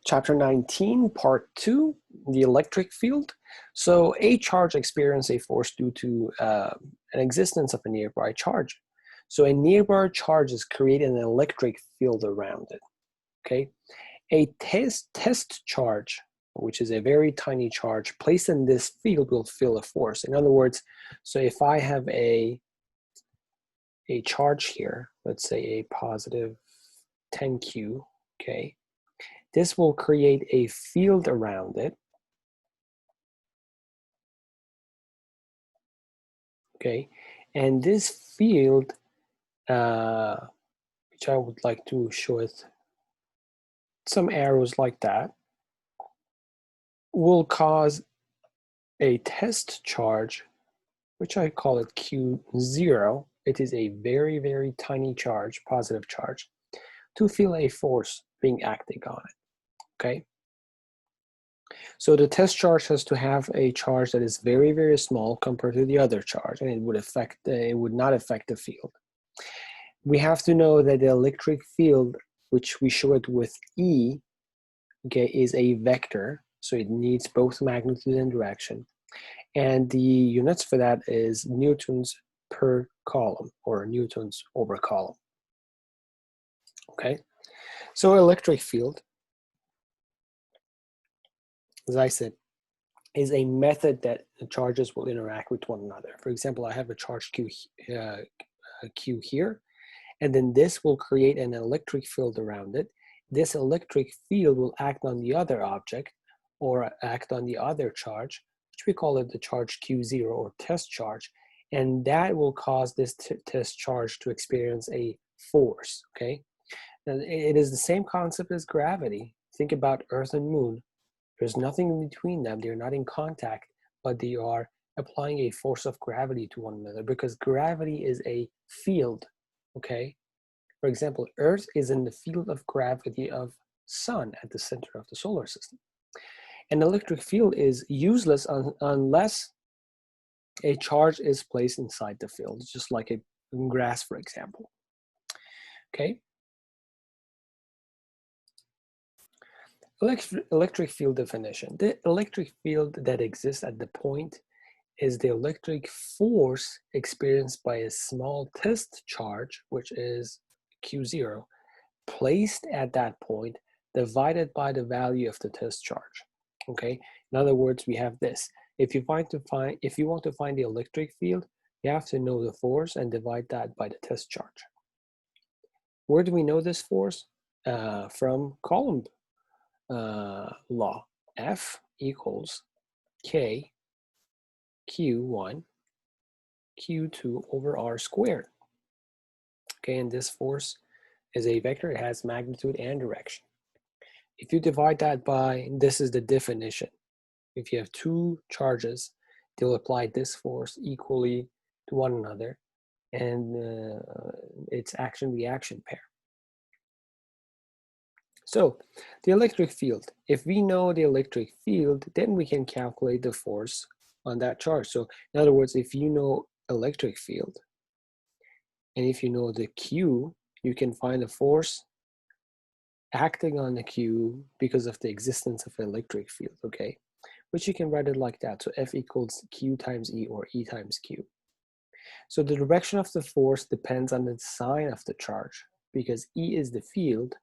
Chapter 19, part 2, the electric field. So a charge experiences a force due to an existence of a nearby charge. So a nearby charge is creating an electric field around it, okay? A test charge, which is a very tiny charge, placed in this field will feel a force. In other words, so if I have a charge here, let's say a positive 10Q, okay? This will create a field around it, okay? And this field, which I would like to show it some arrows like that, will cause a test charge, which I call it Q0. It is a very, very tiny charge, positive charge, to feel a force being acted on it, okay? So the test charge has to have a charge that is very, very small compared to the other charge, and it would not affect the field. We have to know that the electric field, which we show it with E, okay, is a vector, so it needs both magnitude and direction. And the units for that is newtons per coulomb, or newtons over coulomb. Okay, so electric field, as I said, is a method that the charges will interact with one another. For example, I have a charge Q here, and then this will create an electric field around it. This electric field will act on the other object or act on the other charge, which we call it the charge Q0 or test charge, and that will cause this test charge to experience a force, okay? And it is the same concept as gravity. Think about Earth and Moon. There's nothing in between them. They're not in contact, but they are applying a force of gravity to one another because gravity is a field, okay? For example, Earth is in the field of gravity of Sun at the center of the solar system. An electric field is useless unless a charge is placed inside the field, just like in grass, for example. Okay. Electric field definition. The electric field that exists at the point is the electric force experienced by a small test charge, which is Q0, placed at that point divided by the value of the test charge. Okay, in other words, we have this. If you want to find the electric field, you have to know the force and divide that by the test charge. Where do we know this force? From Coulomb law. F equals K Q1 Q2 over R squared. Okay, and this force is a vector. It has magnitude and direction. If you divide that by, this is the definition. If you have two charges, they'll apply this force equally to one another, and it's action-reaction pair. So the electric field, if we know the electric field, then we can calculate the force on that charge. So in other words, if you know electric field, and if you know the Q, you can find the force acting on the Q because of the existence of the electric field, okay? Which you can write it like that. So F equals Q times E or E times Q. So the direction of the force depends on the sign of the charge because E is the field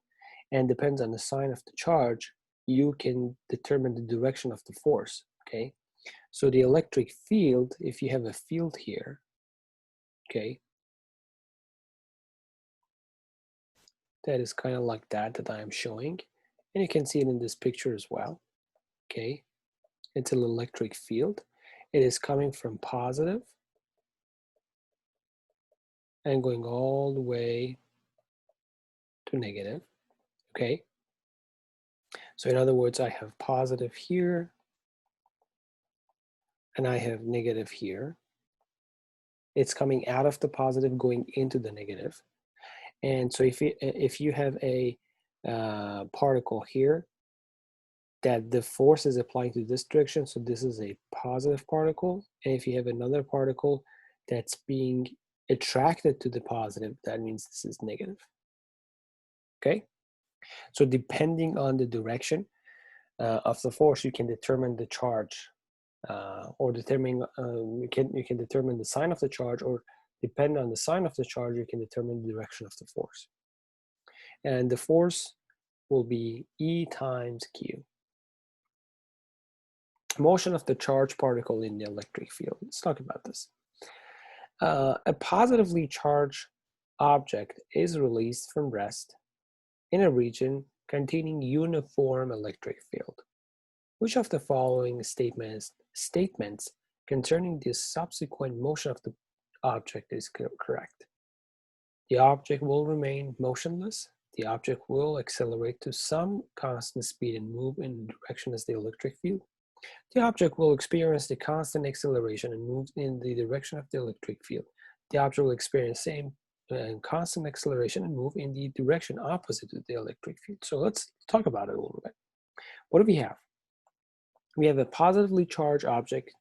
and depends on the sign of the charge, you can determine the direction of the force, okay? So the electric field, if you have a field here, okay, that is kind of like that I am showing. And you can see it in this picture as well, okay? It's an electric field. It is coming from positive and going all the way to negative, okay? So in other words, I have positive here and I have negative here. It's coming out of the positive going into the negative. And so if you have a particle here that the force is applying to this direction, so this is a positive particle. And if you have another particle that's being attracted to the positive, that means this is negative. Okay? So depending on the direction of the force, you can determine the charge, or determine you can determine the sign of the charge, or depending on the sign of the charge, you can determine the direction of the force. And the force will be E times Q. Motion of the charged particle in the electric field. Let's talk about this. A positively charged object is released from rest in a region containing uniform electric field. Which of the following statements concerning the subsequent motion of the object is correct? The object will remain motionless. The object will accelerate to some constant speed and move in the direction as the electric field. The object will experience the constant acceleration and move in the direction of the electric field. The object will experience same constant acceleration and move in the direction opposite to the electric field. So let's talk about it a little bit. What do we have? We have a positively charged object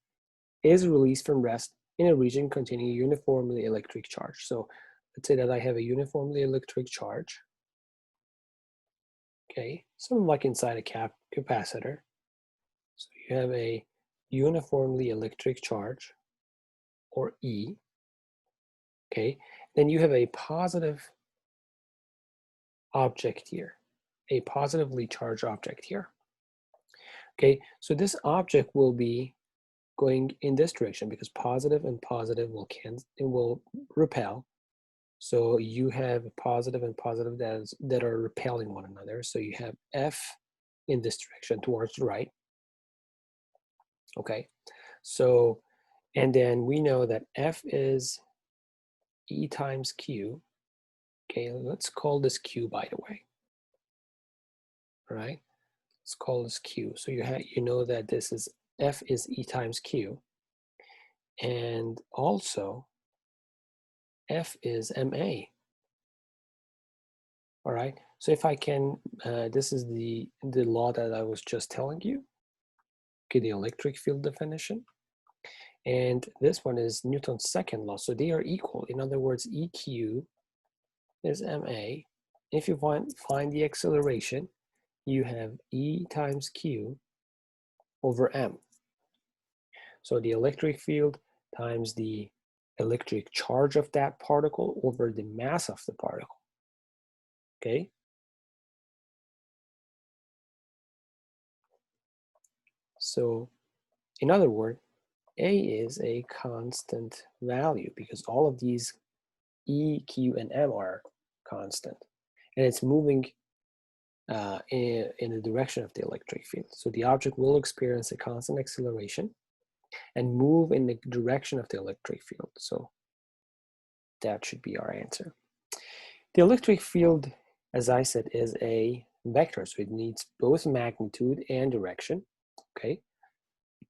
is released from rest in a region containing a uniformly electric charge. So let's say that I have a uniformly electric charge. Okay, something like inside a capacitor. So you have a uniformly electric charge, or E. Okay, then you have a positive object here, a positively charged object here. Okay, so this object will be going in this direction because positive and positive will repel. So you have positive and positive that are repelling one another. So you have F in this direction towards the right. Okay, so, and then we know that F is E times Q. Okay, let's call this Q, by the way. All right, let's call this Q. So you know that this is F is E times Q, and also F is MA. All right, so if I can, this is the law that I was just telling you. Okay, the electric field definition. And this one is Newton's second law, so they are equal. In other words, EQ is MA. If you find the acceleration, you have E times Q over M. So the electric field times the electric charge of that particle over the mass of the particle. Okay? So, in other words, A is a constant value because all of these E, Q, and M are constant. And it's moving in the direction of the electric field. So the object will experience a constant acceleration and move in the direction of the electric field. So that should be our answer. The electric field, as I said, is a vector. So it needs both magnitude and direction. Okay.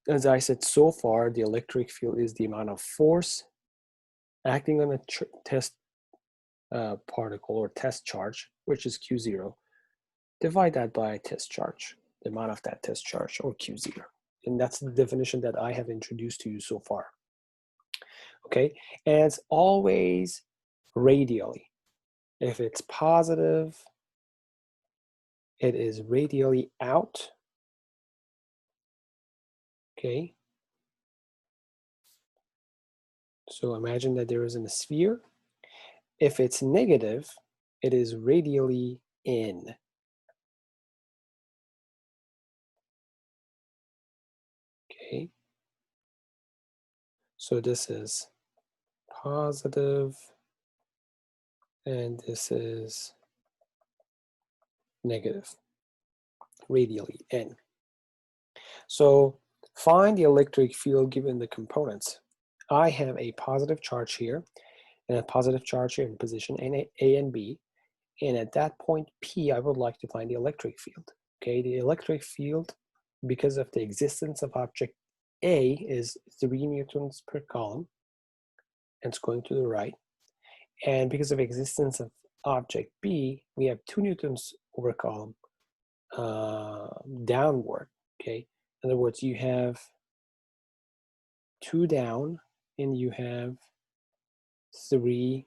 As I said, so far, the electric field is the amount of force acting on a test particle or test charge, which is Q0. Divide that by a test charge, the amount of that test charge, or Q0. And that's the definition that I have introduced to you so far. Okay, and it's always radially. If it's positive, it is radially out. Okay, so imagine that there is a sphere. If it's negative, it is radially in. Okay, so this is positive, and this is negative, radially in. So find the electric field given the components. I have a positive charge here and a positive charge here in position A and B. And at that point P, I would like to find the electric field. Okay, the electric field, because of the existence of object A, is 3 newtons per coulomb, and it's going to the right. And because of existence of object B, we have 2 newtons over coulomb downward. Okay, in other words, you have 2 down and you have 3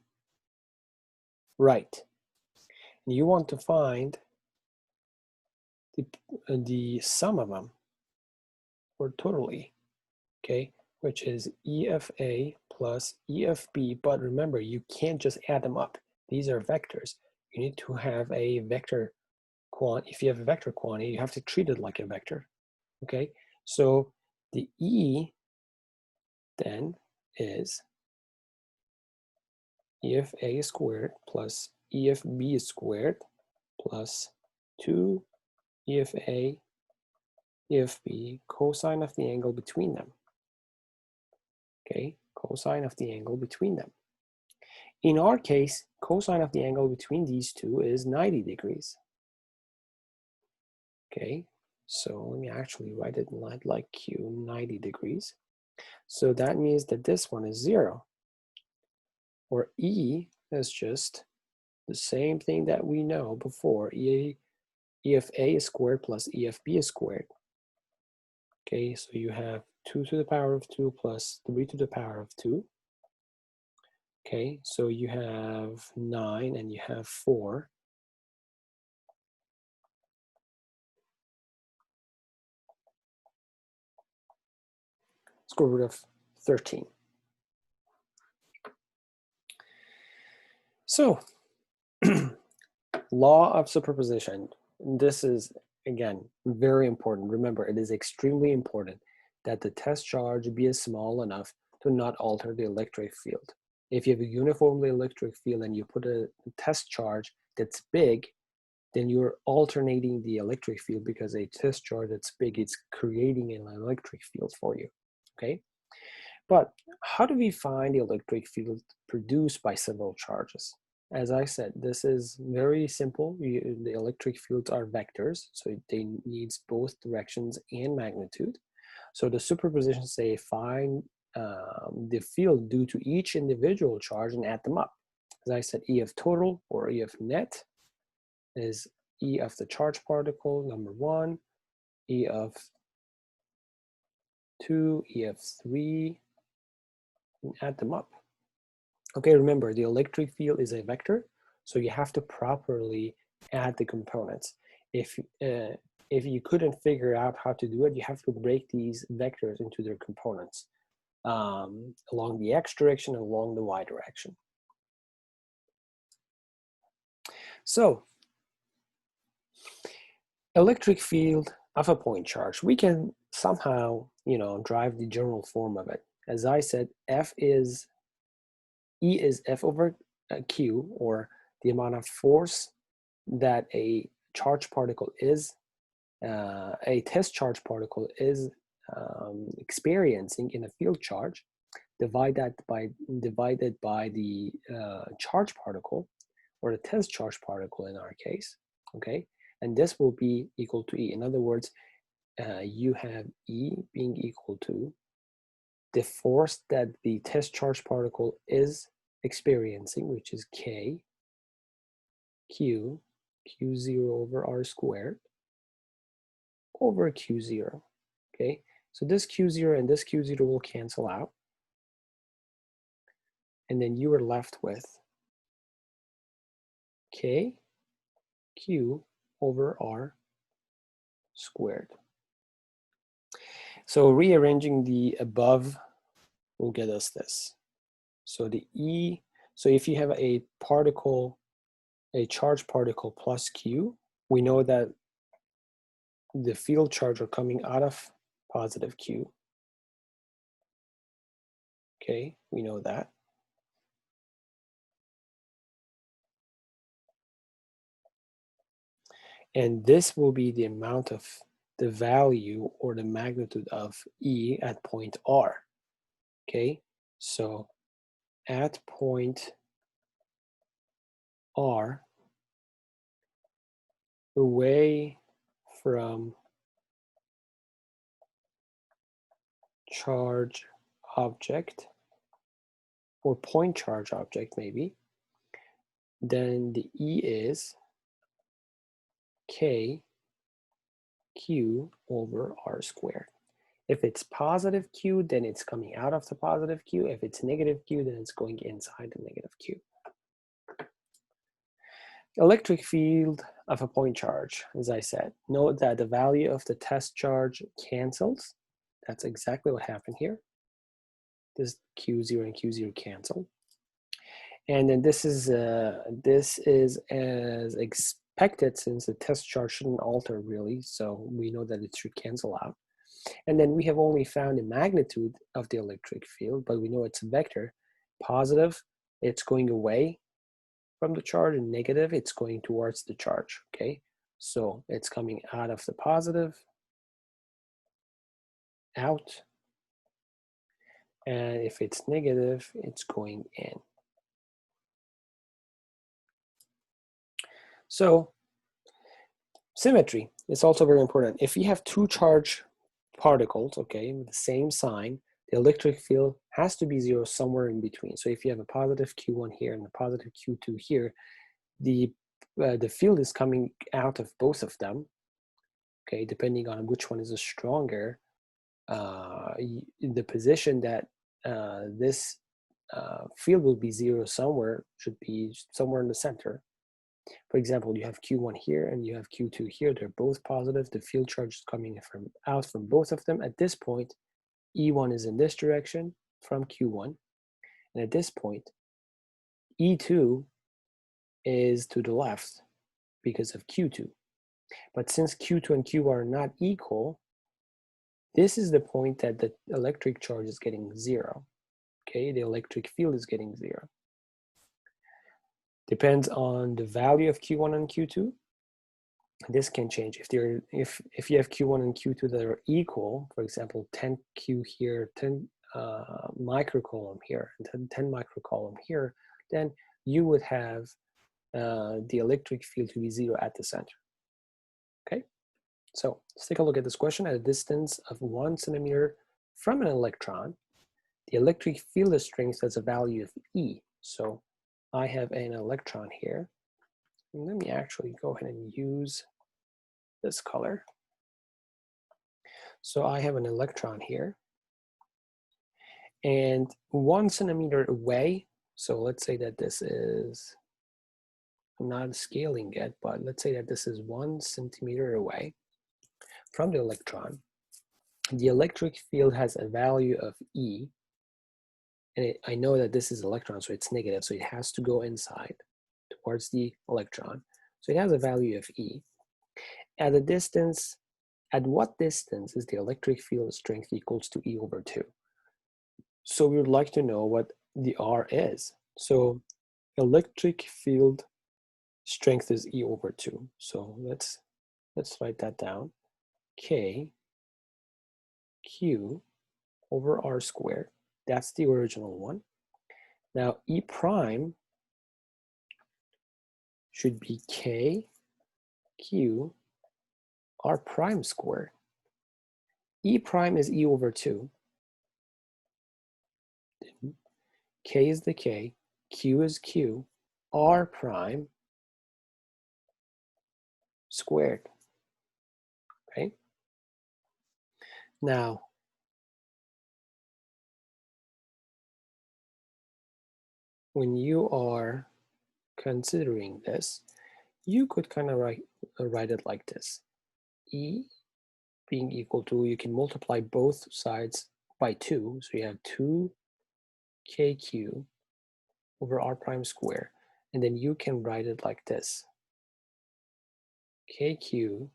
right. And you want to find the sum of them, or totally, okay, which is EFA plus EFB, but remember, you can't just add them up. These are vectors. You need to have a vector if you have a vector quantity, you have to treat it like a vector, okay? So the E then is EFA squared plus EFB squared plus 2 EFA EFB cosine of the angle between them, okay? Cosine of the angle between them. In our case, cosine of the angle between these two is 90 degrees. Okay, so let me actually write it like Q, 90 degrees. So that means that this one is 0. Or E is just the same thing that we know before. EFA is squared plus EFB is squared. Okay, so you have 2 to the power of 2 plus 3 to the power of 2. Okay, so you have 9 and you have 4. Square root of 13. So, law of superposition. This is, again, very important. Remember, it is extremely important that the test charge be small enough to not alter the electric field. If you have a uniformly electric field and you put a test charge that's big, then you're alternating the electric field, because a test charge that's big, it's creating an electric field for you, okay? But how do we find the electric field produced by several charges? As I said, this is very simple. The electric fields are vectors, so they need both directions and magnitude. So the superposition say find the field due to each individual charge and add them up. As I said, E of total or E of net is E of the charge particle, number 1, E of 2, E of 3, and add them up. Okay, remember, the electric field is a vector, so you have to properly add the components. If you couldn't figure out how to do it, you have to break these vectors into their components along the x direction and along the y direction. So, electric field of a point charge, we can somehow, drive the general form of it. As I said, E is F over Q, or the amount of force that a charge particle is, a test charge particle is experiencing in a field charge, divided by the charge particle, or the test charge particle in our case, okay? And this will be equal to E. In other words, you have E being equal to the force that the test charge particle is experiencing, which is K, Q0 over R squared, over Q0, okay? So this Q0 and this Q0 will cancel out. And then you are left with K, Q over R squared. So rearranging the above will get us this. So the E, so if you have a particle, a charge particle plus Q, we know that the field charge are coming out of positive Q. Okay, we know that. And this will be the amount of the value or the magnitude of E at point R. Okay, so at point R, away from charge object, or point charge object maybe, then the E is K Q over R squared. If it's positive Q, then it's coming out of the positive Q. If it's negative Q, then it's going inside the negative Q. Electric field of a point charge, as I said. Note that the value of the test charge cancels. That's exactly what happened here. This Q0 and Q0 cancel. And then this is as expected, since the test charge shouldn't alter really, so we know that it should cancel out. And then we have only found the magnitude of the electric field, but we know it's a vector. Positive, it's going away from the charge, and negative, it's going towards the charge, okay? So it's coming out of the positive, out, and if it's negative, it's going in. So symmetry is also very important. If you have two charged particles, okay, with the same sign, the electric field has to be zero somewhere in between. So if you have a positive Q1 here and a positive Q2 here, the field is coming out of both of them, okay, depending on which one is stronger. In the position that this field will be zero somewhere should be somewhere in the center. For example, you have Q1 here and you have Q2 here. They're both positive. The field charge is coming out from both of them. At this point, E1 is in this direction from Q1. And at this point, E2 is to the left because of Q2. But since Q2 and Q are not equal, this is the point that the electric charge is getting zero. Okay, the electric field is getting zero. Depends on the value of Q1 and Q2. This can change. If you have Q1 and Q2 that are equal, for example, 10 Q here, 10 microcoulomb here, and 10 microcoulomb here, then you would have the electric field to be zero at the center. Okay, so let's take a look at this question. At a distance of 1 centimeter from an electron, the electric field strength has a value of E. So I have an electron here. And let me actually go ahead and use this color. So I have an electron here. And 1 centimeter away, so let's say that this is, I'm not scaling it, but let's say that this is 1 centimeter away from the electron. The electric field has a value of E. And I know that this is electron, so it's negative, so it has to go inside towards the electron. So it has a value of E. At a distance, at what distance is the electric field strength equals to E over 2? So we would like to know what the R is. So electric field strength is E over 2. So let's write that down. K Q over R squared. That's the original one. Now E prime should be K Q R prime squared. E prime is E over 2. K is the K, Q is Q, R prime squared. Okay? Now, when you are considering this, you could kind of write it like this. E being equal to, you can multiply both sides by 2. So you have 2KQ over R prime squared. And then you can write it like this. KQ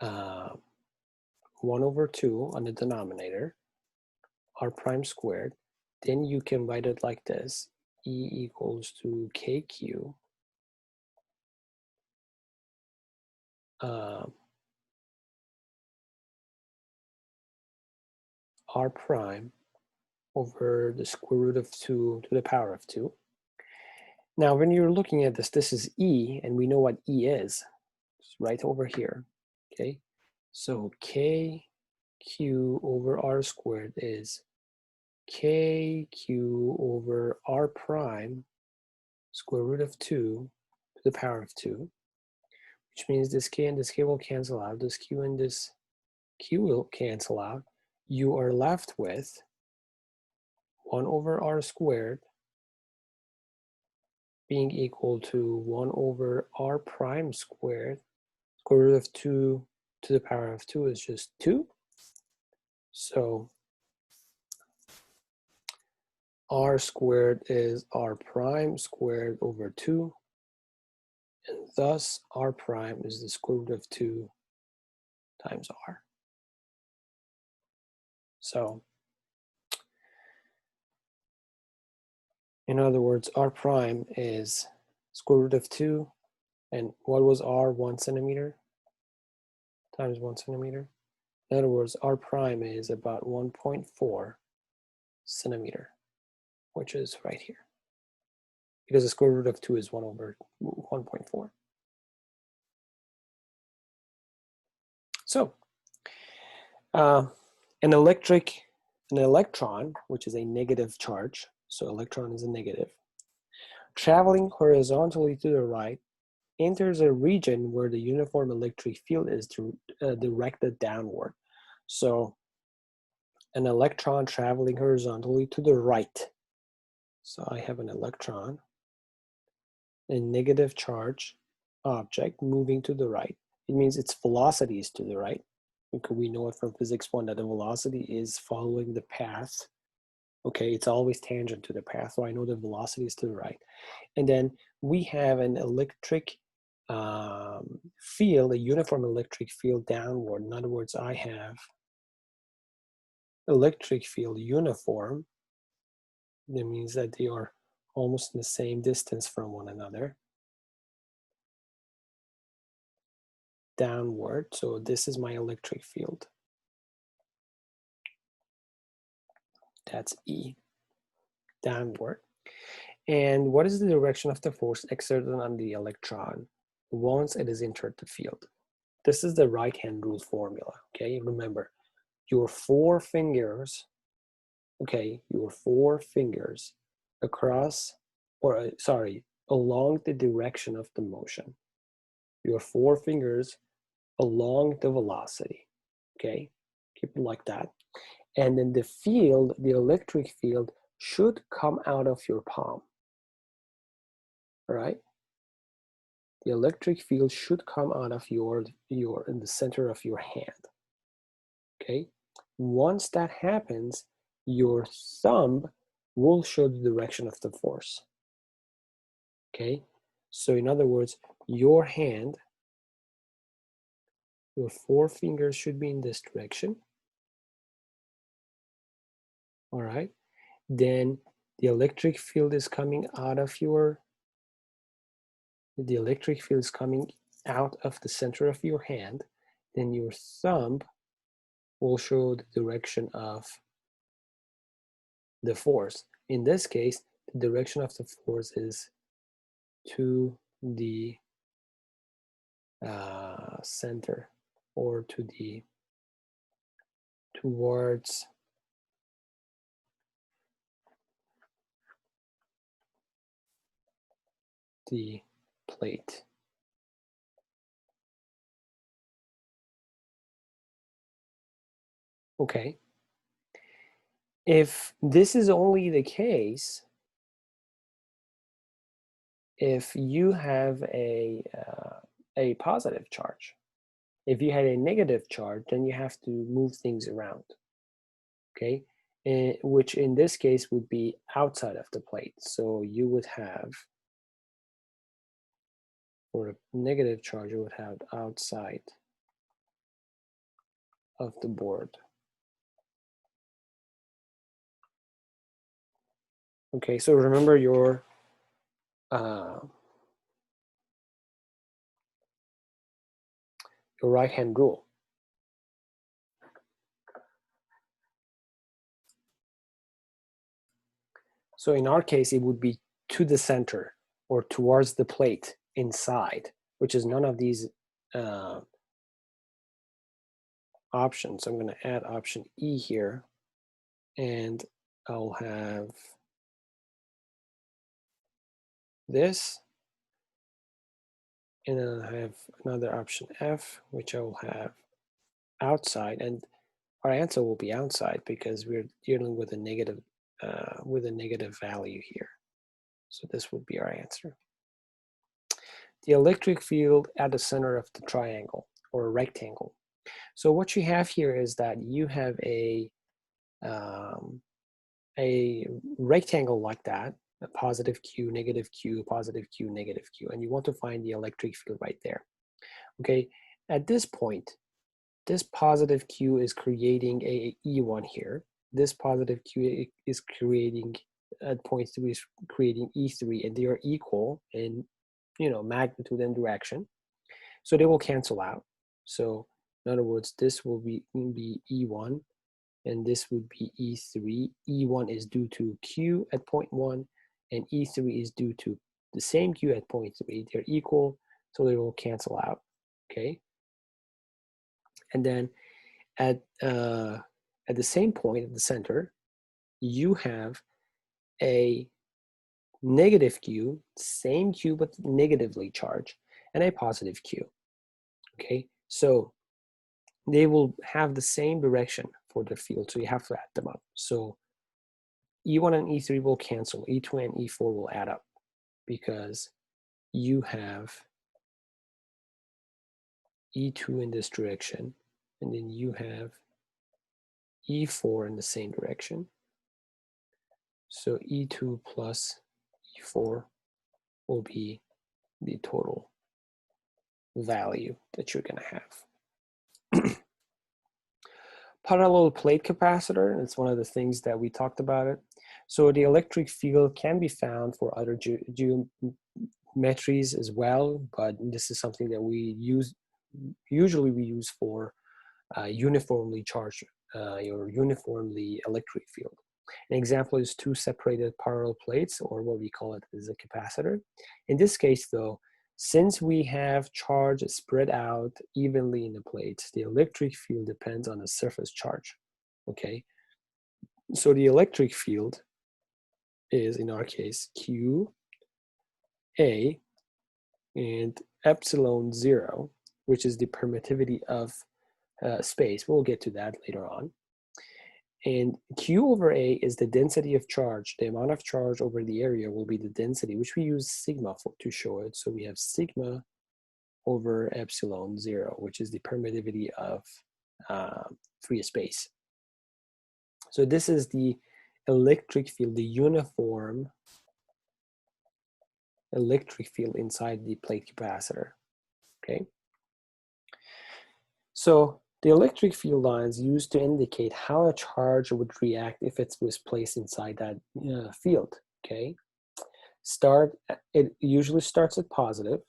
1 over 2 on the denominator, R prime squared. Then you can write it like this. E equals to KQ R prime over the square root of 2 to the power of 2. Now, when you're looking at this, this is E, and we know what E is. It's right over here, okay? So KQ over R squared is KQ over R prime square root of 2 to the power of 2, which means this K and this K will cancel out. This Q and this Q will cancel out. You are left with 1 over R squared being equal to 1 over r prime squared. Square root of 2 to the power of 2 is just 2. So r squared is r prime squared over 2. And thus r prime is the square root of 2 times r. So in other words, r prime is square root of 2. And what was r? 1 centimeter times 1 centimeter. In other words, r prime is about 1.4 centimeter, which is right here. Because the square root of 2 is 1 over 1.4. So an electron, which is a negative charge, so electron is a negative, traveling horizontally to the right, enters a region where the uniform electric field is directed downward. So an electron traveling horizontally to the right. So I have an electron, a negative charge object moving to the right. It means its velocity is to the right. Because we know it from physics 1 that the velocity is following the path. Okay, it's always tangent to the path, so I know the velocity is to the right. And then we have an electric field, a uniform electric field downward. In other words, I have electric field uniform. That means that they are almost in the same distance from one another. Downward, so this is my electric field. That's E, downward. And what is the direction of the force exerted on the electron once it has entered the field? This is the right-hand rule formula, okay? Remember, your 4 fingers, okay, your 4 fingers across, or sorry, along the direction of the motion. Your 4 fingers along the velocity, okay? Keep it like that. And then the field, the electric field, should come out of your palm, all right? The electric field should come out of your in the center of your hand, okay? Once that happens, your thumb will show the direction of the force, okay? So in other words, your hand, your 4 fingers should be in this direction, all right? Then the electric field is coming out of the electric field is coming out of the center of your hand. Then your thumb will show the direction of the force. In this case, the direction of the force is to the center, or to the towards the plate. Okay. If this is only the case, if you have a positive charge, if you had a negative charge, then you have to move things around, okay? Which in this case would be outside of the plate. So you would have, for a negative charge, you would have outside of the board. Okay, so remember your right-hand rule. So in our case, it would be to the center or towards the plate inside, which is none of these options. I'm going to add option E here, and I'll have this, and then I have another option F, which I will have outside, and our answer will be outside because we're dealing with a negative value here. So this would be our answer. The electric field at the center of the triangle or a rectangle. So what you have here is that you have a rectangle like that, a positive Q, negative Q, positive Q, negative Q, and you want to find the electric field right there. Okay, at this point, this positive Q is creating a E1 here. This positive Q is creating at point 3 is creating E3, and they are equal in magnitude and direction. So they will cancel out. So in other words, this will be E1 and this would be E3. E1 is due to Q at point 1 and E3 is due to the same Q at point 3. They're equal, so they will cancel out. Okay. And then at the same point at the center, you have a negative Q, same Q but negatively charged, and a positive Q. Okay, so they will have the same direction for the field, so you have to add them up. So E1 and E3 will cancel, E2 and E4 will add up because you have E2 in this direction, and then you have E4 in the same direction. So E2 plus E4 will be the total value that you're going to have. Parallel plate capacitor, it's one of the things that we talked about it. So the electric field can be found for other geometries as well, but this is something that we usually use for uniformly charged or uniformly electric field. An example is two separated parallel plates, or what we call it is a capacitor. In this case though, since we have charge spread out evenly in the plates, the electric field depends on the surface charge, okay? So the electric field is, in our case, Q, A, and epsilon 0, which is the permittivity of space. We'll get to that later on. And Q over A is the density of charge. The amount of charge over the area will be the density, which we use sigma to show it. So we have sigma over epsilon 0, which is the permittivity of free space. So this is the electric field, the uniform electric field inside the plate capacitor, okay? So the electric field lines used to indicate how a charge would react if it was placed inside that field, okay? It usually starts at positive.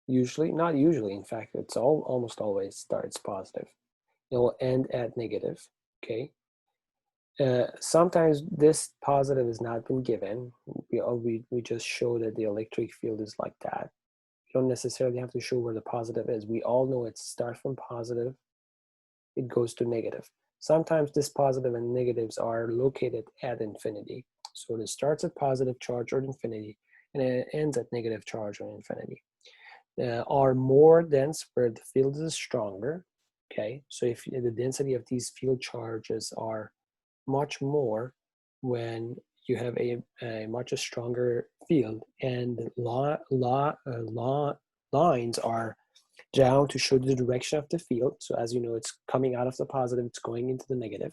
Usually, not usually, in fact, it's almost always starts positive. It will end at negative, okay? Sometimes this positive has not been given. We just show that the electric field is like that. Don't necessarily have to show where the positive is. We all know it starts from positive, it goes to negative. Sometimes this positive and negatives are located at infinity. So it starts at positive charge or infinity, and it ends at negative charge or infinity. Are more dense where the field is stronger, okay? So if the density of these field charges are much more when you have a much stronger field, and lines are down to show the direction of the field. So as you know, it's coming out of the positive, it's going into the negative.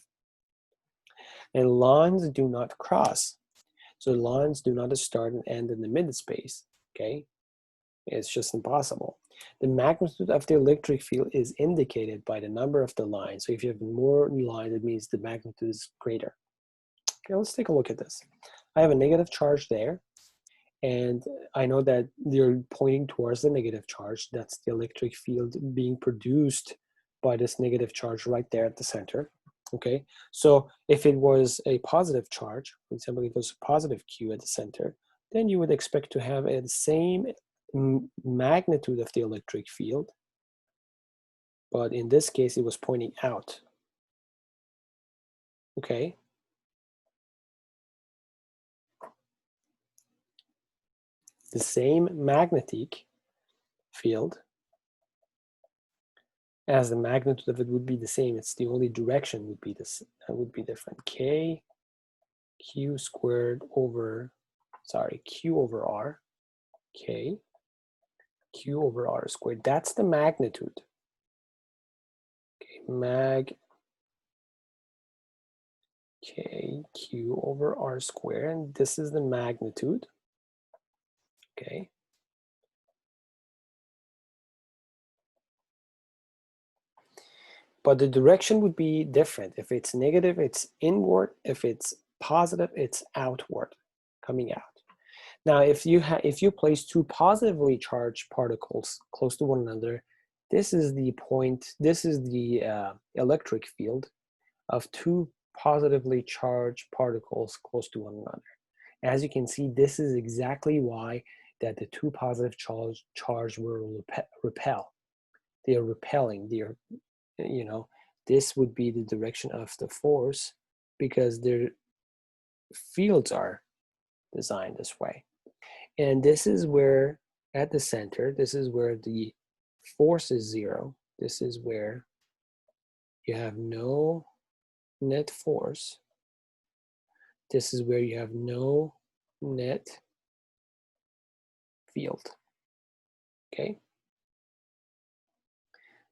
And lines do not cross. So lines do not start and end in the mid space, okay? It's just impossible. The magnitude of the electric field is indicated by the number of the lines. So if you have more lines, it means the magnitude is greater. Okay, let's take a look at this. I have a negative charge there, and I know that they're pointing towards the negative charge. That's the electric field being produced by this negative charge right there at the center. Okay, so if it was a positive charge, for example, if it was a positive Q at the center, then you would expect to have the same magnitude of the electric field, but in this case it was pointing out. Okay, the same magnetic field, as the magnitude of it would be the same, it's the only direction would be this, that would be different. K Q squared over sorry, Q over R, okay, Q over R squared. That's the magnitude. Okay, mag K Q over R squared, and this is the magnitude. Okay. But the direction would be different. If it's negative, it's inward. If it's positive, it's outward, coming out. Now, if you place two positively charged particles close to one another, this is the point. This is the electric field of two positively charged particles close to one another. As you can see, this is exactly why that the two positive charge will repel. They are repelling. They are, you know, this would be the direction of the force because their fields are designed this way. And this is where, at the center, this is where the force is zero. This is where you have no net force. This is where you have no net field. Okay?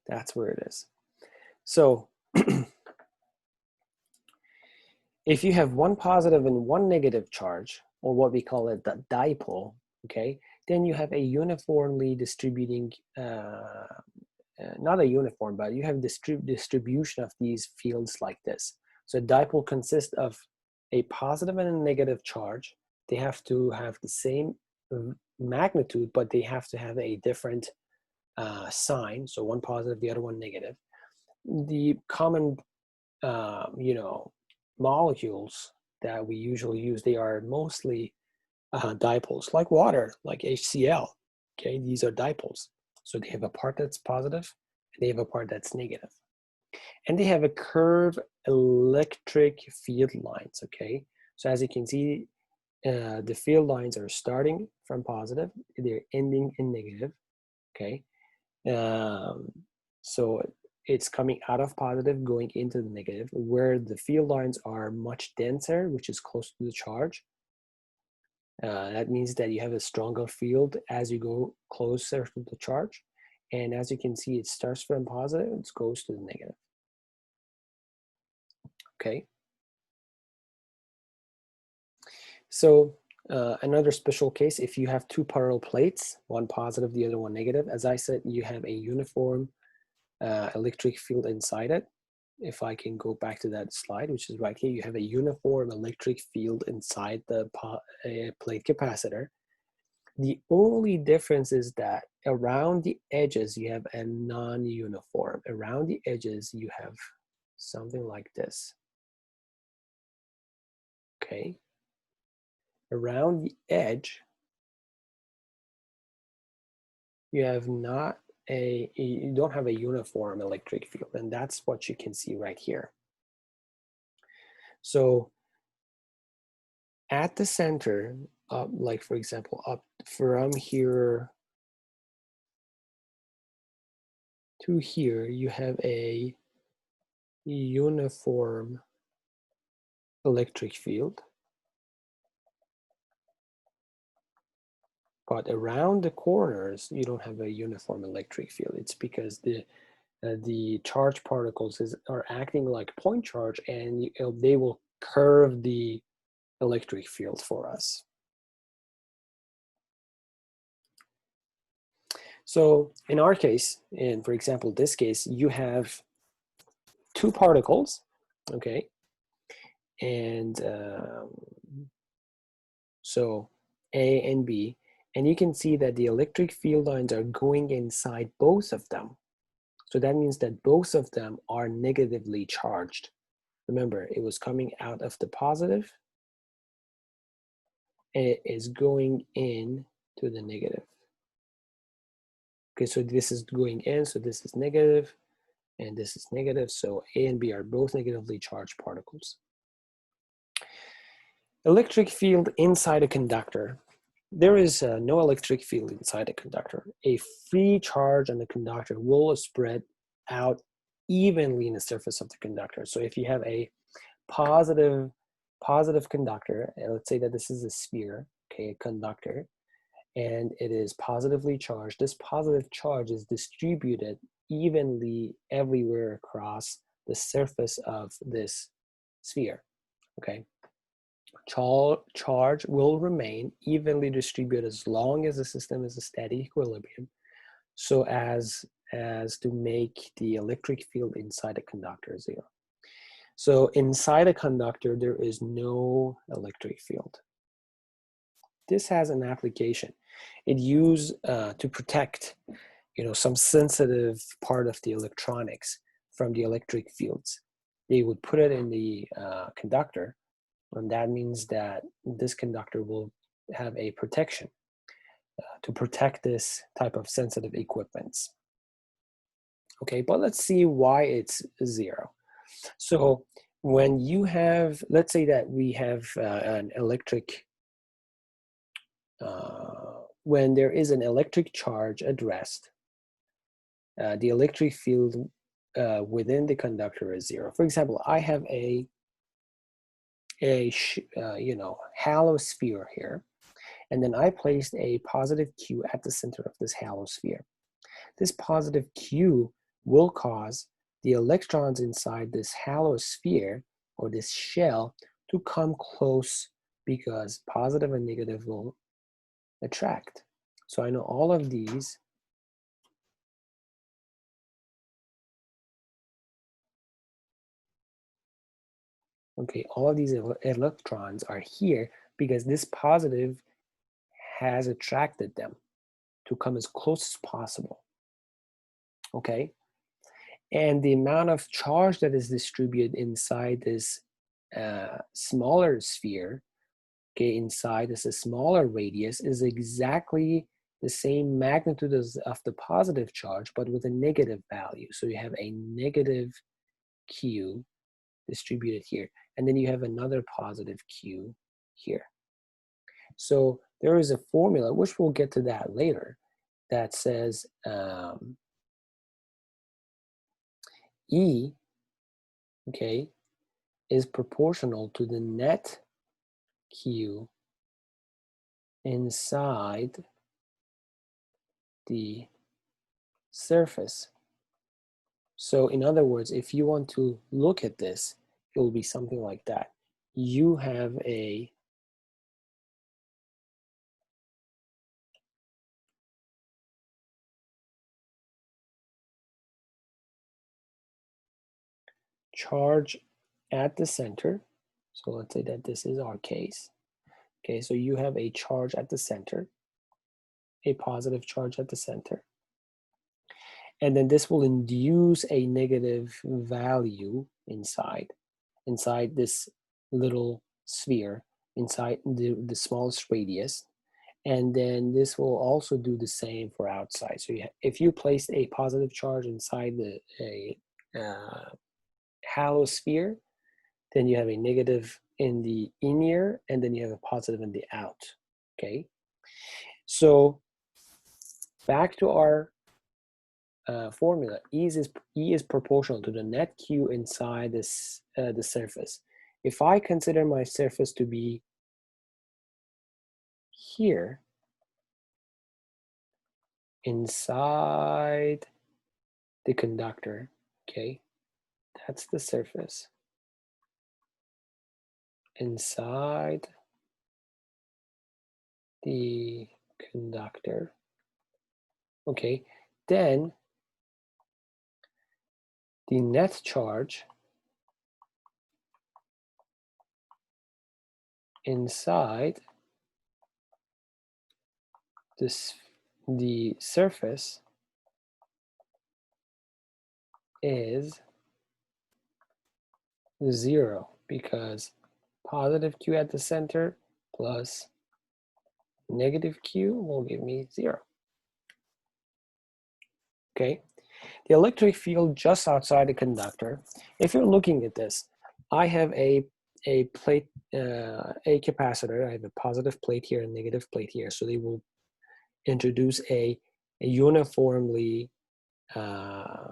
That's where it is. So if you have one positive and one negative charge, or what we call it the dipole, okay, then you have a uniformly distributing, not a uniform, but you have distribution of these fields like this. So a dipole consists of a positive and a negative charge. They have to have the same magnitude, but they have to have a different sign. So one positive, the other one negative. The common, molecules that we usually use, they are mostly dipoles, like water, like HCl. Okay, these are dipoles. So they have a part that's positive, and they have a part that's negative. And they have a curved electric field lines, okay? So as you can see, the field lines are starting from positive, they're ending in negative, okay? So it's coming out of positive, going into the negative, where the field lines are much denser, which is close to the charge. That means that you have a stronger field as you go closer to the charge. And as you can see, it starts from positive, it goes to the negative. Okay. So another special case, if you have two parallel plates, one positive, the other one negative, as I said, you have a uniform electric field inside it. If I can go back to that slide, which is right here, you have a uniform electric field inside the plate capacitor. The only difference is that around the edges, you have a non-uniform. Around the edges, you have something like this. Okay. Around the edge, you don't have a uniform electric field, and that's what you can see right here. So at the center, like for example, up from here to here, you have a uniform electric field. But around the corners, you don't have a uniform electric field. It's because the charged particles are acting like point charge, and they will curve the electric field for us. So in our case, and for example, this case, you have two particles, okay? And so A and B, and you can see that the electric field lines are going inside both of them. So that means that both of them are negatively charged. Remember, it was coming out of the positive, and it is going in to the negative. Okay, so this is going in, so this is negative, and this is negative. So A and B are both negatively charged particles. Electric field inside a conductor. There is no electric field inside a conductor. A free charge on the conductor will spread out evenly in the surface of the conductor. So if you have a positive conductor, and let's say that this is a sphere, okay, a conductor, and it is positively charged. This positive charge is distributed evenly everywhere across the surface of this sphere, okay? Charge will remain evenly distributed as long as the system is a steady equilibrium, so as to make the electric field inside a conductor zero. So inside a conductor, there is no electric field. This has an application. It used to protect, some sensitive part of the electronics from the electric fields. They would put it in the conductor, and that means that this conductor will have a protection to protect this type of sensitive equipments. Okay, but let's see why it's zero. So when you have, let's say that we have an electric, when there is an electric charge at rest, the electric field within the conductor is zero. For example, I have a halo sphere here, and then I placed a positive Q at the center of this halo sphere. This positive Q will cause the electrons inside this halo sphere or this shell to come close, because positive and negative will attract. So I know all of these all of these electrons are here because this positive has attracted them to come as close as possible. Okay, and the amount of charge that is distributed inside this smaller sphere, okay, inside this smaller radius, is exactly the same magnitude as of the positive charge, but with a negative value. So you have a negative Q distributed here, and then you have another positive Q here. So there is a formula, which we'll get to that later, that says E, okay, is proportional to the net Q inside the surface. So in other words, if you want to look at this, it will be something like that. You have a charge at the center. So let's say that this is our case. Okay, so you have a charge at the center, a positive charge at the center. And then this will induce a negative value inside this little sphere, inside the smallest radius. And then this will also do the same for outside. So if you placed a positive charge inside a halo sphere, then you have a negative in the in-ear, and then you have a positive in the out, okay? So back to our formula, E is proportional to the net Q inside this the surface. If I consider my surface to be here, inside the conductor, okay, that's the surface. Inside the conductor, okay, then the net charge inside the surface is 0, because positive Q at the center plus negative Q will give me 0. Okay, the electric field just outside the conductor, if you're looking at this, I have a plate, a capacitor. I have a positive plate here and negative plate here, so they will introduce a uniformly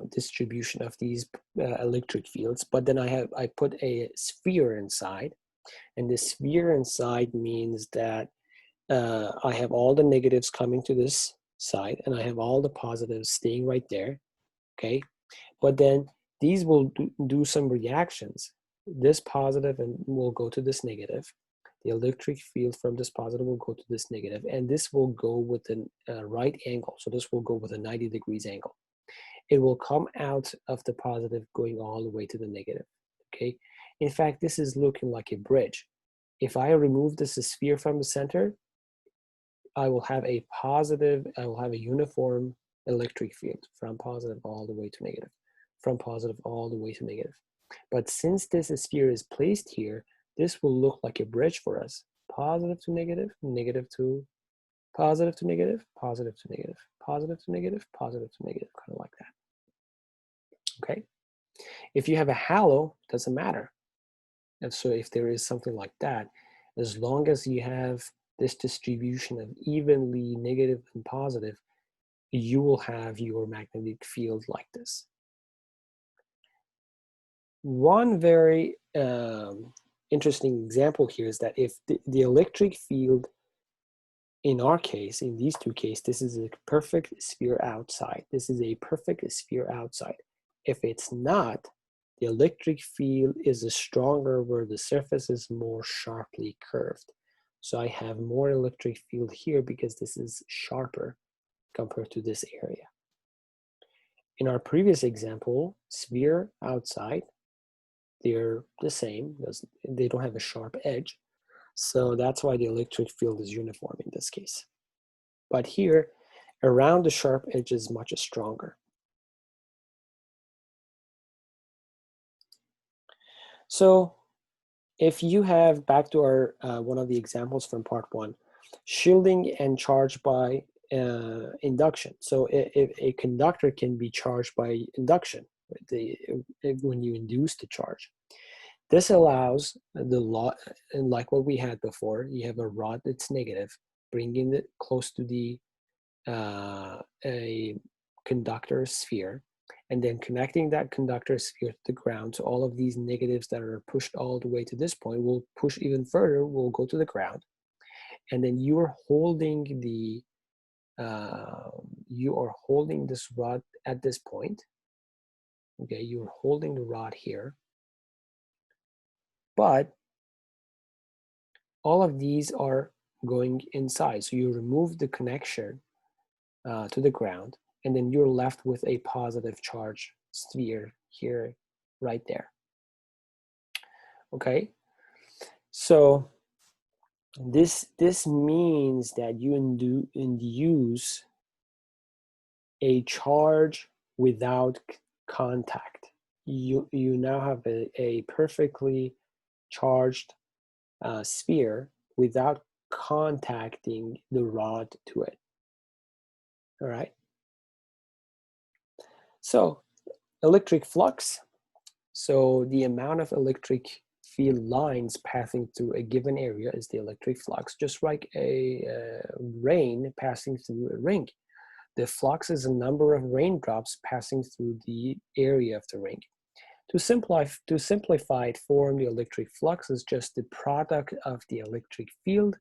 distribution of these electric fields. But then I put a sphere inside, and the sphere inside means that I have all the negatives coming to this side, and I have all the positives staying right there, okay? But then these will do some reactions. This positive and will go to this negative. The electric field from this positive will go to this negative, and this will go with a right angle. So this will go with a 90 degrees angle. It will come out of the positive going all the way to the negative, okay? In fact, this is looking like a bridge. If I remove this sphere from the center, I will have a uniform electric field from positive all the way to negative, from positive all the way to negative. But since this sphere is placed here, this will look like a bridge for us. Positive to negative, negative to positive to negative, positive to negative, positive to negative, positive to negative, kind of like that. Okay? If you have a halo, it doesn't matter. And so if there is something like that, as long as you have this distribution of evenly negative and positive, you will have your magnetic field like this. One very interesting example here is that if the electric field, in our case, in these two cases, this is a perfect sphere outside. This is a perfect sphere outside. If it's not, the electric field is stronger where the surface is more sharply curved. So I have more electric field here because this is sharper compared to this area. In our previous example, sphere outside, they're the same, they don't have a sharp edge. So that's why the electric field is uniform in this case. But here, around the sharp edge is much stronger. So if you have, back to our one of the examples from part 1, shielding and charge by induction. So if a conductor can be charged by induction, when you induce the charge. This allows the rod, and like what we had before, you have a rod that's negative, bringing it close to the a conductor sphere, and then connecting that conductor sphere to the ground. So all of these negatives that are pushed all the way to this point will push even further, will go to the ground. And then you are holding this rod at this point. Okay, you're holding the rod here. But all of these are going inside. So you remove the connection to the ground, and then you're left with a positive charge sphere here, right there. Okay, so this means that you induce a charge without contact. You now have a perfectly charged sphere without contacting the rod to it. All right. So electric flux. So the amount of electric field lines passing through a given area is the electric flux, just like a rain passing through a ring. The flux is a number of raindrops passing through the area of the ring. To simplified form, the electric flux is just the product of the electric field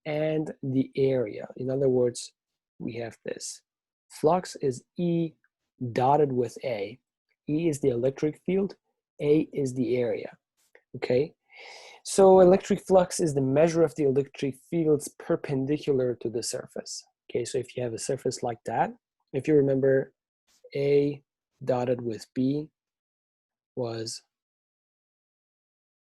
and the area. In other words, we have this. Flux is E dotted with A. E is the electric field, A is the area, okay? So electric flux is the measure of the electric fields perpendicular to the surface. Okay, so if you have a surface like that, if you remember, A dotted with B was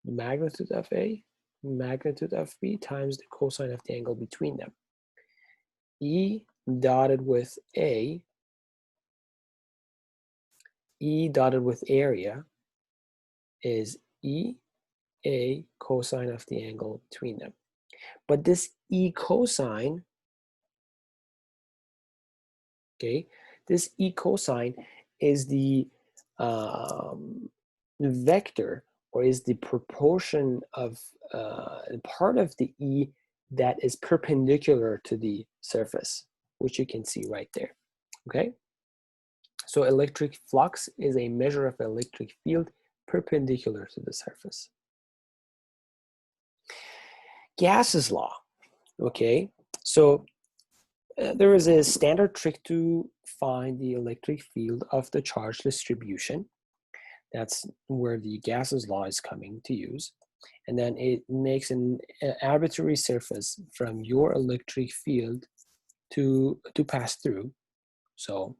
magnitude of A, magnitude of B times the cosine of the angle between them. E dotted with A, E dotted with area is E A cosine of the angle between them. But this E cosine, okay, this E cosine is the vector, or is the proportion of part of the E that is perpendicular to the surface, which you can see right there, okay? So electric flux is a measure of electric field perpendicular to the surface. Gass's law, okay? So there is a standard trick to find the electric field of the charge distribution. That's where the gases law is coming to use. And then it makes an arbitrary surface from your electric field to pass through. So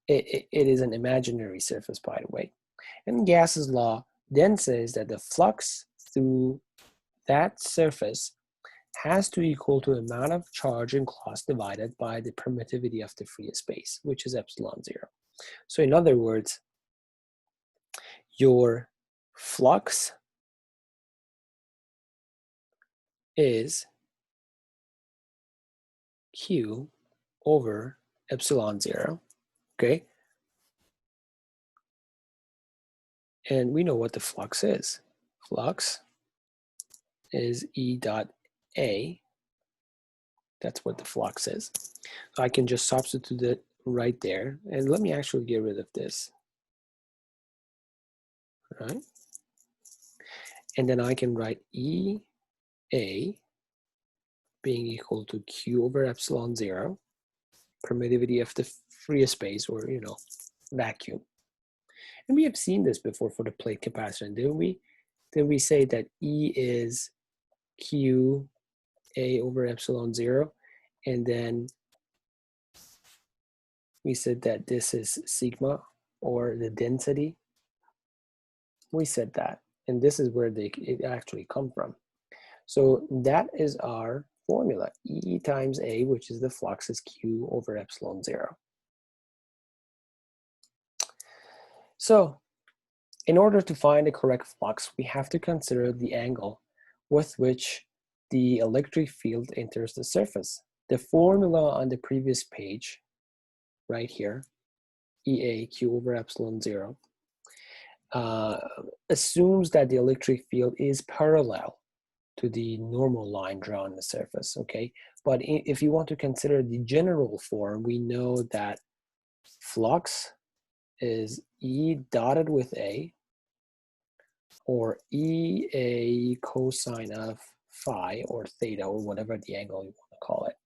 it is an imaginary surface, by the way. And gases law then says that the flux through that surface has to equal to the amount of charge enclosed divided by the permittivity of the free space, which is epsilon zero. So in other words, your flux is Q over epsilon zero, okay? And we know what the flux is. Flux is E dot A. That's what the flux is. So I can just substitute it right there. And let me actually get rid of this. All right? And then I can write E A being equal to Q over epsilon zero, permittivity of the free space, or, vacuum. And we have seen this before for the plate capacitor, didn't we? Did we say that E is Q A over epsilon zero? And then we said that this is sigma, or the density. We said that. And this is where it actually come from. So that is our formula. E times A, which is the flux, is Q over epsilon zero. So in order to find the correct flux, we have to consider the angle with which the electric field enters the surface. The formula on the previous page, right here, EA Q over epsilon zero, assumes that the electric field is parallel to the normal line drawn on the surface, okay? But if you want to consider the general form, we know that flux is E dotted with A, or EA cosine of phi, or theta, or whatever the angle you want to call it.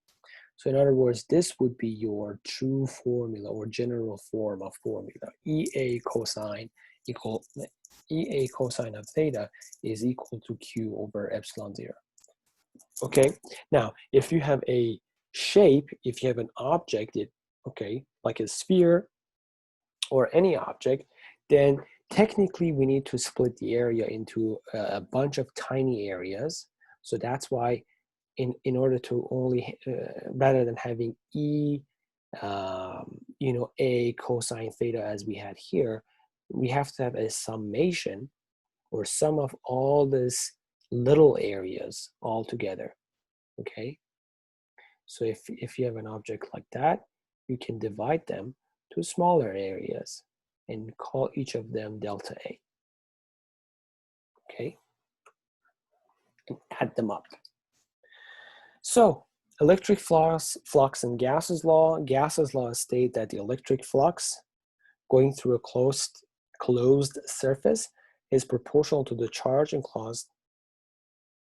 So in other words, this would be your true formula, or general form of formula. EA cosine of theta is equal to Q over epsilon zero. Okay, now if you have a shape, if you have an object, like a sphere or any object, then technically we need to split the area into a bunch of tiny areas. So that's why in order to only, rather than having E, A cosine theta as we had here, we have to have a summation, or sum of all these little areas all together, okay? So if you have an object like that, you can divide them to smaller areas and call each of them delta A, okay? And add them up. So electric flux and gases law. Gases law state that the electric flux going through a closed surface is proportional to the charge enclosed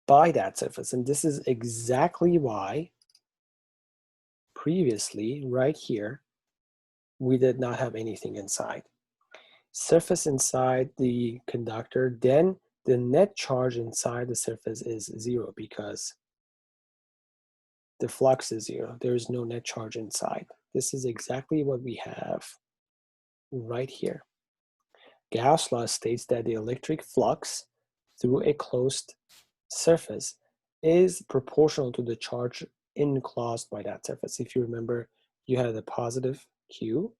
by that surface. And this is exactly why previously, right here, we did not have anything inside. Surface inside the conductor, then the net charge inside the surface is zero because the flux is zero. There is no net charge inside. This is exactly what we have right here. Gauss' law states that the electric flux through a closed surface is proportional to the charge enclosed by that surface. If you remember, you had a positive Q,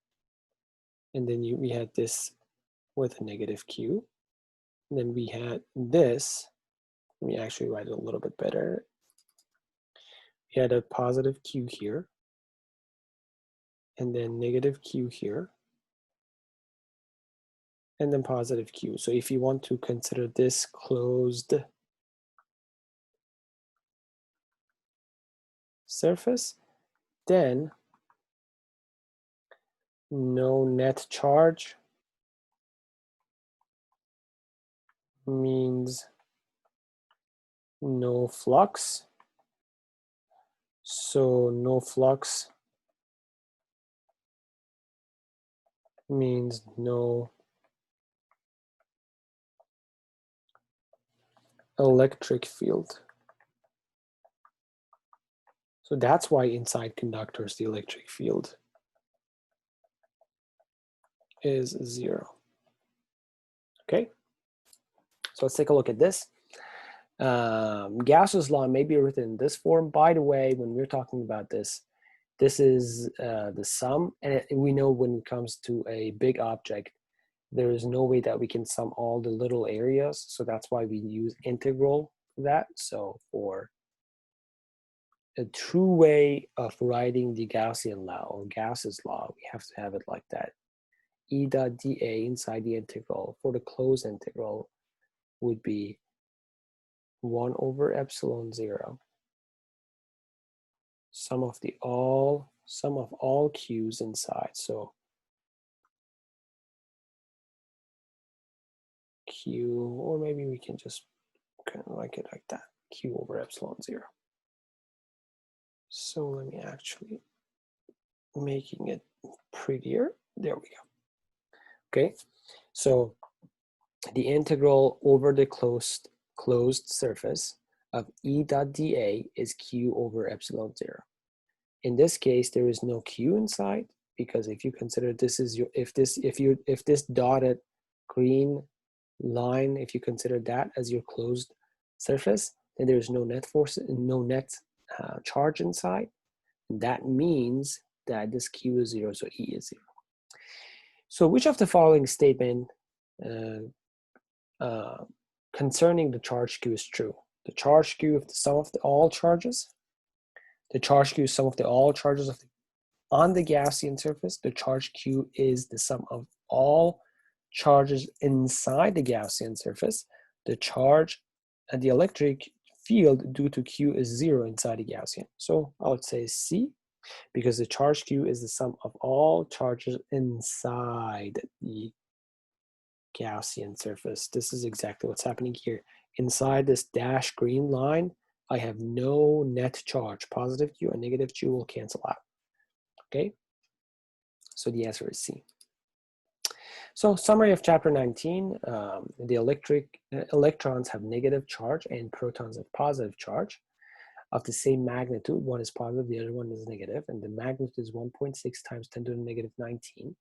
and then we had this with a negative Q, and then we had this. Let me actually write it a little bit better. We had a positive Q here, and then negative Q here, and then positive Q. So if you want to consider this closed surface, then no net charge means no flux, So no flux means no electric field. So that's why inside conductors the electric field is 0. Okay, so let's take a look at this. Gauss's law may be written in this form. By the way, when we're talking about this, this is the sum, and we know when it comes to a big object, there is no way that we can sum all the little areas, so that's why we use integral for that. So for a true way of writing the Gaussian law or Gauss's law, we have to have it like that. E dot dA inside the integral for the closed integral would be 1 over epsilon 0 sum of all q's inside. So q, or maybe we can just kind of like it like that, q over epsilon 0. So let me actually making it prettier. There we go. Okay, so the integral over the closed surface of E dot dA is q over epsilon 0. In this case, there is no q inside, because if you consider this is your, if this dotted green line, if you consider that as your closed surface, then there is no net force, no net charge inside. That means that this q is 0, so E is 0. So which of the following statement concerning the charge q is true? The charge q of the sum of all charges. The charge q is sum of all charges on the Gaussian surface. The charge q is the sum of all charges inside the Gaussian surface. The charge and the electric field due to q is 0 inside the Gaussian. So I would say C, because the charge q is the sum of all charges inside the Gaussian surface. This is exactly what's happening here. Inside this dashed green line, I have no net charge. Positive q and negative q will cancel out. Okay, so the answer is C. So summary of chapter 19, the electrons have negative charge and protons have positive charge of the same magnitude. One is positive, the other one is negative, and the magnitude is 1.6 times 10 to the negative 19.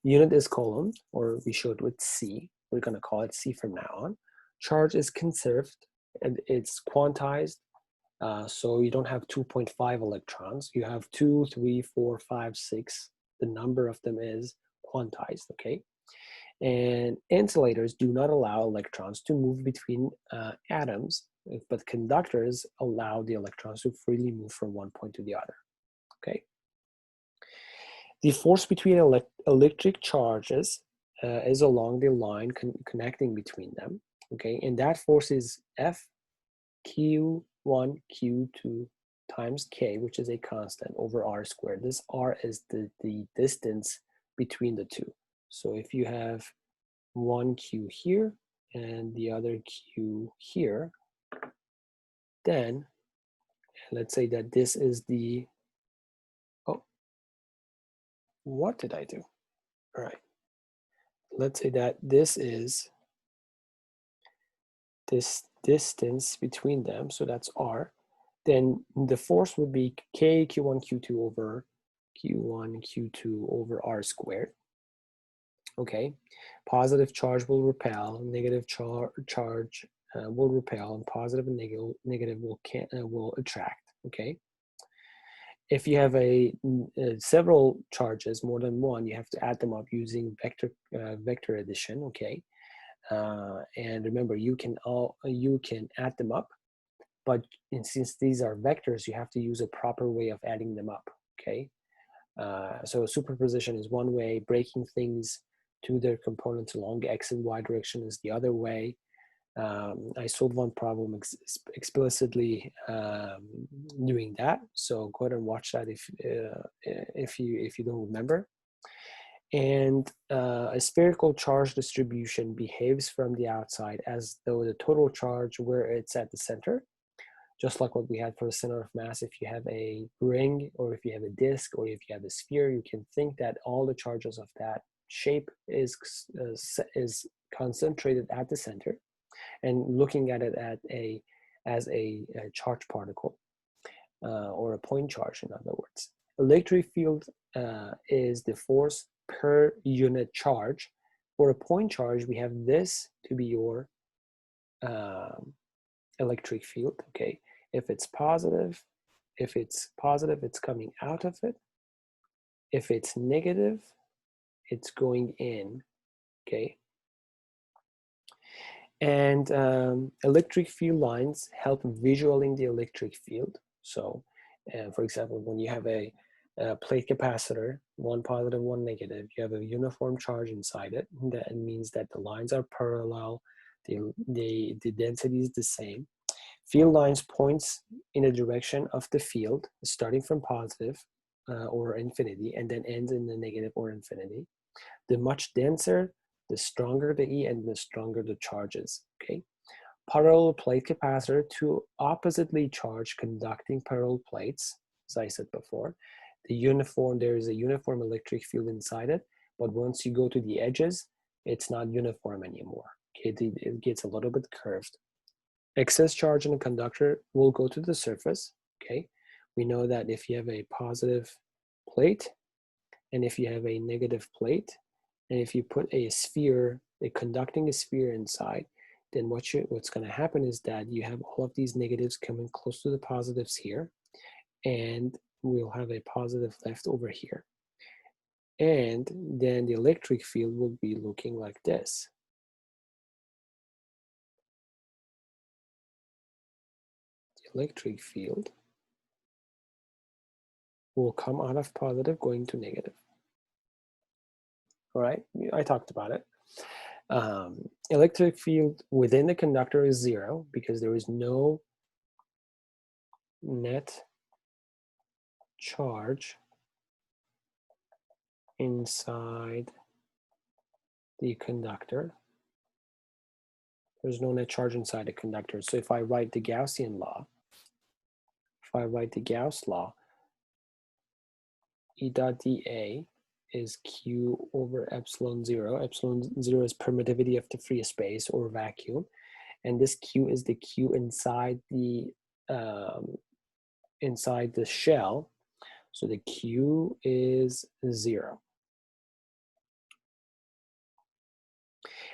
Unit is coulomb, or we showed with C. We're going to call it C from now on. Charge is conserved and it's quantized. So you don't have 2.5 electrons. You have 2, 3, 4, 5, 6. The number of them is quantized, okay? And insulators do not allow electrons to move between atoms, but conductors allow the electrons to freely move from one point to the other, okay? The force between electric charges is along the line connecting between them, okay? And that force is F Q1, Q2 times K, which is a constant, over R squared. This R is the distance between the two. So if you have one Q here and the other Q here, then let's say that this is the, oh, what did I do? All right. Let's say that this is this distance between them, so that's R. Then the force would be K Q1 Q2 over Q1 Q2 over R squared. Okay, positive charge will repel, negative charge will repel, and positive and negative will attract. Okay, if you have several charges, more than one, you have to add them up using vector addition. Okay, and remember, you can add them up, but since these are vectors, you have to use a proper way of adding them up. Okay, so superposition is one way, breaking things to their components along X and Y direction is the other way. I solved one problem explicitly doing that, so go ahead and watch that if you don't remember. And a spherical charge distribution behaves from the outside as though the total charge where it's at the center. Just like what we had for the center of mass, if you have a ring or if you have a disk or if you have a sphere, you can think that all the charges of that shape is concentrated at the center, and looking at it as a charged particle or a point charge, in other words. Electric field is the force per unit charge. For a point charge, we have this to be your electric field, okay? If it's positive, it's coming out of it. If it's negative, it's going in, okay? And electric field lines help visualizing the electric field. So, for example, when you have a plate capacitor, one positive, one negative, you have a uniform charge inside it. That means that the lines are parallel, the density is the same. Field lines points in a direction of the field, starting from positive or infinity, and then ends in the negative or infinity. The much denser, the stronger the E and the stronger the charges, okay? Parallel plate capacitor, two oppositely charged conducting parallel plates, as I said before. There is a uniform electric field inside it, but once you go to the edges, it's not uniform anymore, okay? It gets a little bit curved. Excess charge in a conductor will go to the surface, okay? We know that if you have a positive plate and if you have a negative plate, and if you put a sphere, a conducting sphere inside, then what's going to happen is that you have all of these negatives coming close to the positives here, and we'll have a positive left over here. And then the electric field will be looking like this. The electric field will come out of positive going to negative. All right, I talked about it. Electric field within the conductor is 0 because there is no net charge inside the conductor. There's no net charge inside the conductor. So if I write the Gaussian law, E dot dA is Q over epsilon 0. Epsilon 0 is permittivity of the free space or vacuum. And this Q is the Q inside the shell. So the Q is 0.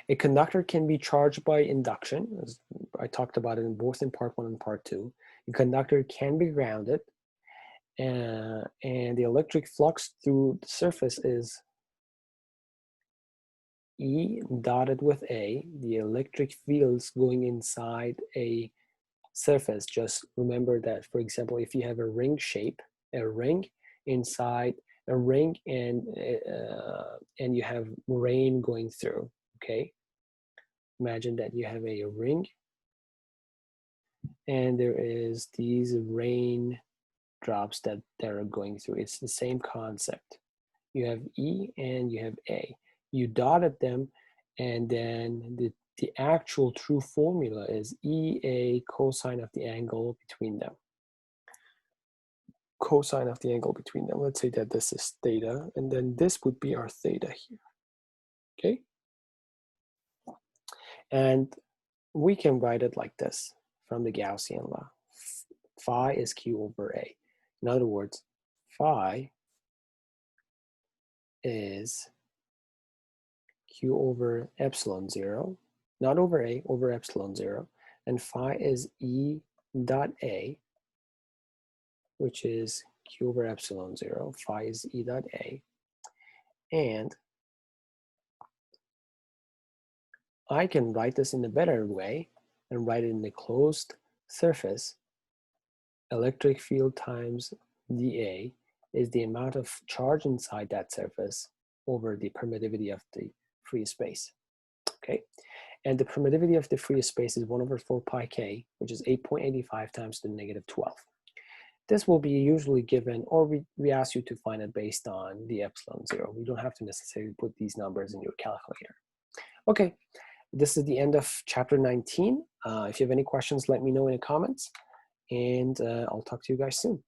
A conductor can be charged by induction, as I talked about it both in part 1 and part 2. A conductor can be grounded, and the electric flux through the surface is E dotted with A. The electric fields going inside a surface. Just remember that, for example, if you have a ring shape, a ring inside a ring, and you have rain going through, okay? Imagine that you have a ring and there is these rain drops that are going through. It's the same concept. You have E and you have A. You dotted them, and then the actual true formula is EA cosine of the angle between them. Cosine of the angle between them. Let's say that this is theta, and then this would be our theta here, okay? And we can write it like this from the Gaussian law. Phi is Q over A. In other words, phi is Q over epsilon 0, not over A, over epsilon 0, and phi is E dot A, which is Q over epsilon 0. Phi is E dot A. And I can write this in a better way and write it in a closed surface. Electric field times dA is the amount of charge inside that surface over the permittivity of the free space, okay? And the permittivity of the free space is 1 over 4 pi k, which is 8.85 times the negative 12. This will be usually given, or we ask you to find it based on the epsilon 0. We don't have to necessarily put these numbers in your calculator. Okay, this is the end of chapter 19. If you have any questions, let me know in the comments. and I'll talk to you guys soon.